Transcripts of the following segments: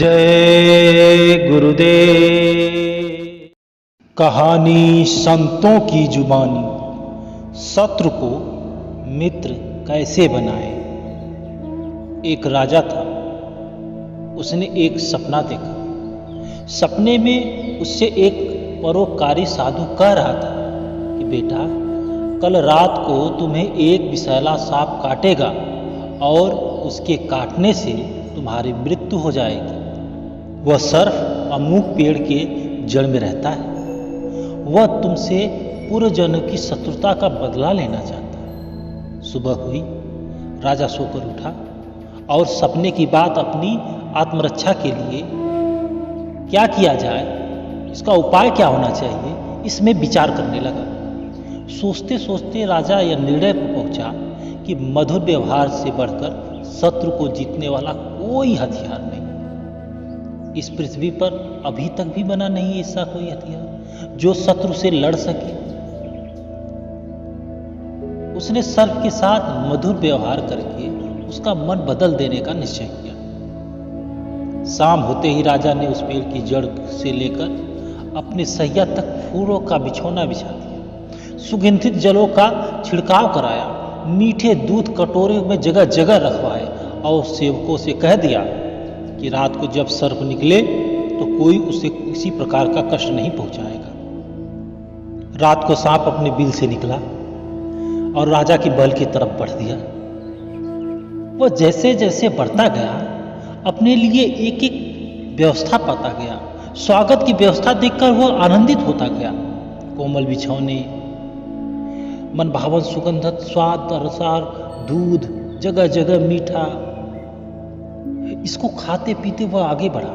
जय गुरुदेव। कहानी संतों की जुबानी, शत्रु को मित्र कैसे बनाए। एक राजा था, उसने एक सपना देखा। सपने में उससे एक परोपकारी साधु कह रहा था कि बेटा, कल रात को तुम्हें एक विषैला सांप काटेगा और उसके काटने से तुम्हारी मृत्यु हो जाएगी। वह सर्प अमूक पेड़ के जड़ में रहता है। वह तुमसे पूर्व जन्म की शत्रुता का बदला लेना चाहता है। सुबह हुई, राजा सोकर उठा और सपने की बात अपनी आत्मरक्षा के लिए क्या किया जाए, इसका उपाय क्या होना चाहिए, इसमें विचार करने लगा। सोचते सोचते राजा यह निर्णय पर पहुंचा कि मधुर व्यवहार से बढ़कर शत्रु को जीतने वाला कोई हथियार नहीं। इस पृथ्वी पर अभी तक भी बना नहीं ऐसा कोई हथियार जो शत्रु से लड़ सके। उसने सर्प के साथ मधुर व्यवहार करके उसका मन बदल देने का निश्चय किया। शाम होते ही राजा ने उस पेड़ की जड़ से लेकर अपने सैया तक फूलों का बिछौना बिछा दिया, सुगंधित जलों का छिड़काव कराया, मीठे दूध कटोरे में जगह जगह रखवाए और सेवकों से कह दिया कि रात को जब सर्प निकले तो कोई उसे किसी प्रकार का कष्ट नहीं पहुंचाएगा। रात को सांप अपने बिल से निकला और राजा के महल की तरफ बढ़ दिया। वह जैसे जैसे बढ़ता गया अपने लिए एक एक व्यवस्था पाता गया। स्वागत की व्यवस्था देखकर वह आनंदित होता गया। कोमल बिछौने, मन भावन सुगंधित स्वाद अनुसार दूध, जगह जगह मीठा, इसको खाते पीते वह आगे बढ़ा।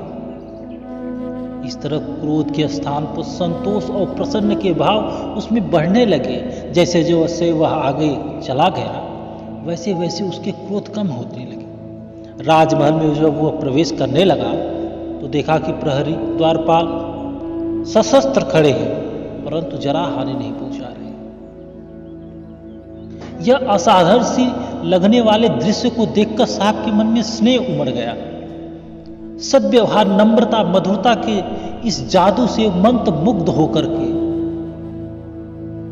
इस तरह क्रोध के स्थान पर संतोष और प्रसन्न के भाव उसमें बढ़ने लगे। जैसे जैसे वह आगे चला गया वैसे वैसे उसके क्रोध कम होने लगे। राजमहल में जब वह प्रवेश करने लगा तो देखा कि प्रहरी द्वारपाल सशस्त्र खड़े हैं, परंतु जरा हानि नहीं पहुंचा रहे। यह असाधारण सी लगने वाले दृश्य को देखकर साहब के मन में स्नेह उमड़ गया। सद्व्यवहार, नम्रता, मधुरता के इस जादू से मंत्र मुग्ध होकर के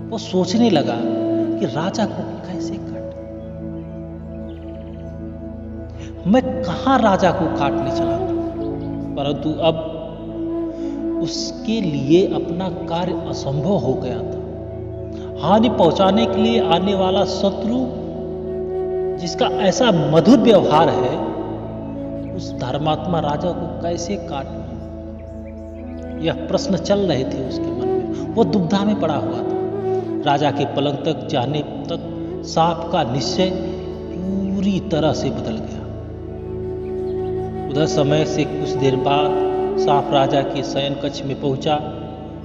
वो सोचने लगा कि राजा को कैसे काटे। मैं कहां राजा को काटने चला था, परंतु अब उसके लिए अपना कार्य असंभव हो गया था। हानि पहुंचाने के लिए आने वाला शत्रु जिसका ऐसा मधुर व्यवहार है, उस धर्मात्मा राजा को कैसे काटना, यह प्रश्न चल रहे थे उसके मन में। वो दुविधा में पड़ा हुआ था। राजा के पलंग तक जाने तक सांप का निश्चय पूरी तरह से बदल गया। उधर समय से कुछ देर बाद सांप राजा के शयन कक्ष में पहुंचा।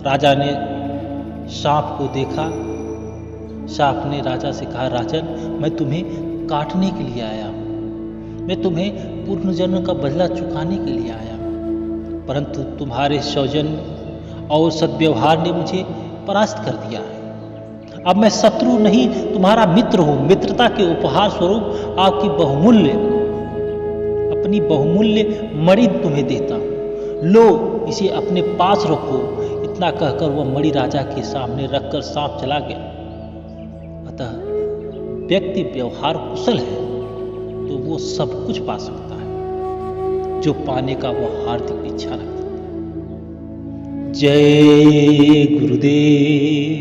राजा ने सांप को देखा। सांप ने राजा से कहा, राजन, मैं तुम्हें काटने के लिए आया हूं। मैं तुम्हें पूर्ण जन्म का बदला चुकाने के लिए आया हूं, परंतु तुम्हारे सौजन्य और सद्व्यवहार ने मुझे परास्त कर दिया है। अब मैं शत्रु नहीं, तुम्हारा मित्र हूं। मित्रता के उपहार स्वरूप अपनी बहुमूल्य मणि तुम्हें देता हूं। लो, इसे अपने पास रखो। इतना कहकर वह मणि राजा के सामने रखकर सांप चला गया। अतः व्यक्ति व्यवहार कुशल है तो वो सब कुछ पा सकता है जो पाने का वो हार्दिक इच्छा रखता है। जय गुरुदेव।